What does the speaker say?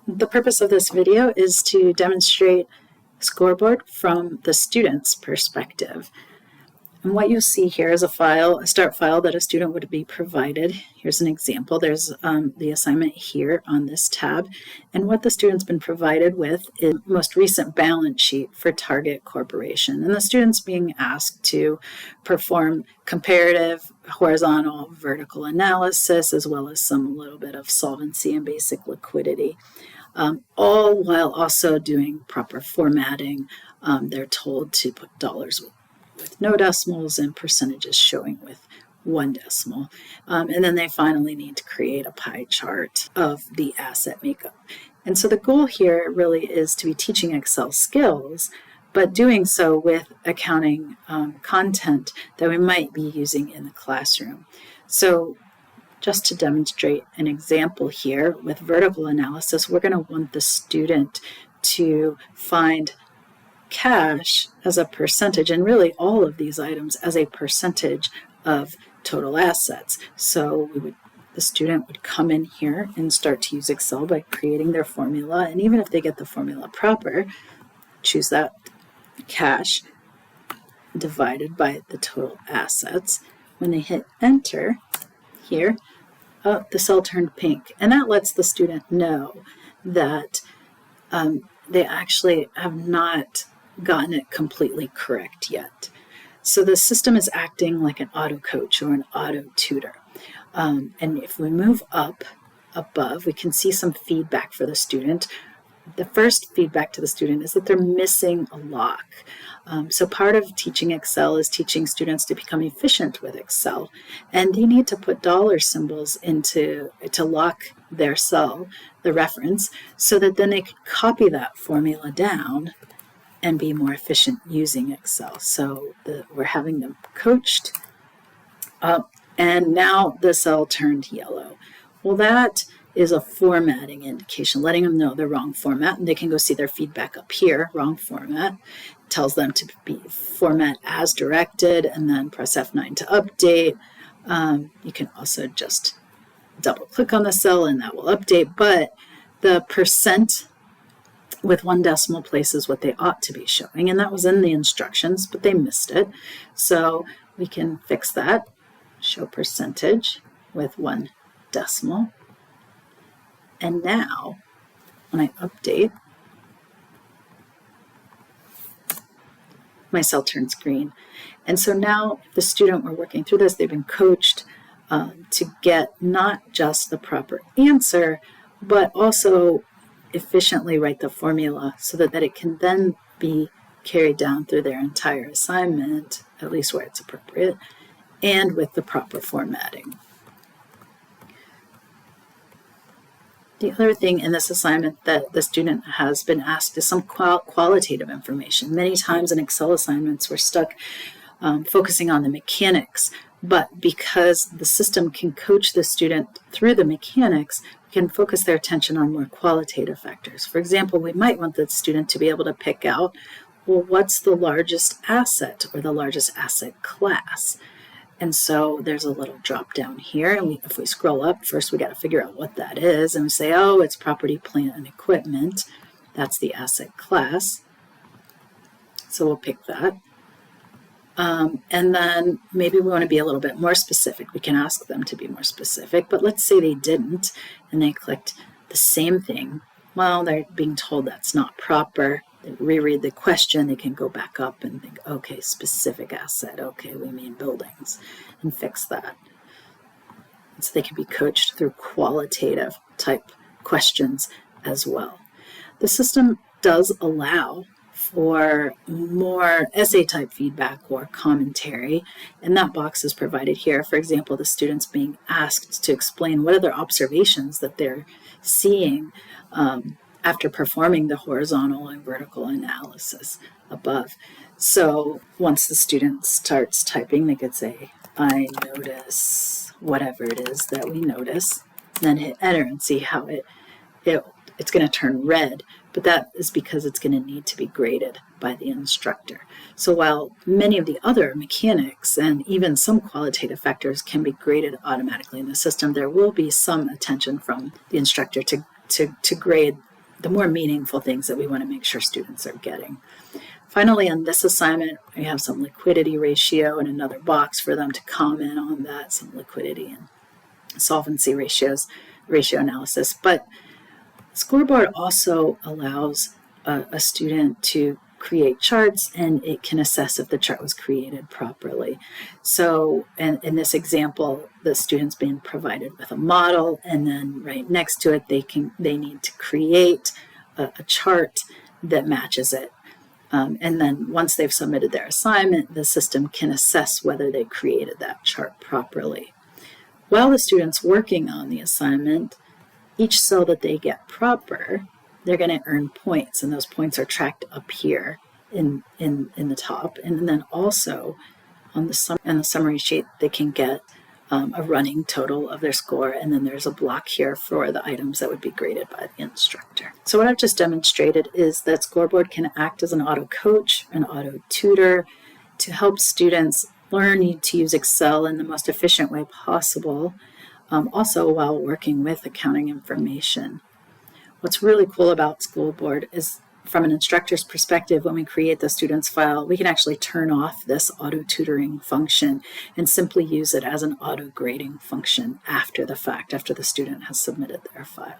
The purpose of this video is to demonstrate Scoreboard from the student's perspective. And what you see here is a start file that a student would be provided. Here's an example. There's the assignment here on this tab. And what the student's been provided with is the most recent balance sheet for Target Corporation. And the student's being asked to perform comparative, horizontal, vertical analysis, as well as a little bit of solvency and basic liquidity. All while also doing proper formatting. They're told to put dollars with no decimals and percentages showing with one decimal. And then they finally need to create a pie chart of the asset makeup. And so the goal here really is to be teaching Excel skills, but doing so with accounting content that we might be using in the classroom. So just to demonstrate an example here with vertical analysis, we're going to want the student to find cash as a percentage, and really all of these items as a percentage of total assets. So the student would come in here and start to use Excel by creating their formula, and even if they get the formula proper, choose that cash divided by the total assets. When they hit enter here, the cell turned pink, and that lets the student know that they actually have not gotten it completely correct yet. So the system is acting like an auto coach or an auto tutor. And if we move up above, we can see some feedback for the student. The first feedback to the student is that they're missing a lock. So part of teaching Excel is teaching students to become efficient with Excel. And you need to put dollar symbols to lock their cell, the reference, so that then they can copy that formula down and be more efficient using Excel. So we're having them coached up, and now the cell turned yellow. Well, that is a formatting indication, letting them know the wrong format, and they can go see their feedback up here. Wrong format tells them to be format as directed, and then press F9 to update. You can also just double click on the cell and that will update, but the percent with one decimal place is what they ought to be showing, and that was in the instructions, but they missed it. So we can fix that. Show percentage with one decimal. And now, when I update, my cell turns green. And so now the student, we're working through this, they've been coached to get not just the proper answer, but also efficiently write the formula so that it can then be carried down through their entire assignment, at least where it's appropriate, and with the proper formatting. The other thing in this assignment that the student has been asked is some qualitative information. Many times in Excel assignments, we're stuck focusing on the mechanics, but because the system can coach the student through the mechanics, we can focus their attention on more qualitative factors. For example, we might want the student to be able to pick out, well, what's the largest asset or the largest asset class? And so there's a little drop down here, and if we scroll up, first we got to figure out what that is, and we say, oh, it's property, plant, and equipment. That's the asset class. So we'll pick that. And then maybe we want to be a little bit more specific. We can ask them to be more specific, but let's say they didn't, and they clicked the same thing. Well, they're being told that's not proper. They reread the question, they can go back up and think, okay, specific asset, okay, we mean buildings, and fix that. And so they can be coached through qualitative type questions as well. The system does allow for more essay type feedback or commentary, and that box is provided here. For example, the students being asked to explain what are their observations that they're seeing after performing the horizontal and vertical analysis above. So once the student starts typing, they could say, I notice whatever it is that we notice, and then hit enter and see how it's going to turn red, but that is because it's going to need to be graded by the instructor. So while many of the other mechanics and even some qualitative factors can be graded automatically in the system, there will be some attention from the instructor to grade the more meaningful things that we want to make sure students are getting. Finally, on this assignment, we have some liquidity ratio and another box for them to comment on that, some liquidity and solvency ratio analysis. But Scoreboard also allows a student to create charts, and it can assess if the chart was created properly. So in this example, the student's being provided with a model, and then right next to it, they need to create a chart that matches it. And then once they've submitted their assignment, the system can assess whether they created that chart properly. While the student's working on the assignment, each cell that they get proper, they're going to earn points, and those points are tracked up here in the top. And then also on the summary sheet, they can get a running total of their score, and then there's a block here for the items that would be graded by the instructor. So what I've just demonstrated is that Scoreboard can act as an auto coach, an auto tutor, to help students learn to use Excel in the most efficient way possible, also while working with accounting information. What's really cool about Scoreboard is, from an instructor's perspective, when we create the student's file, we can actually turn off this auto tutoring function and simply use it as an auto grading function after the fact, after the student has submitted their file.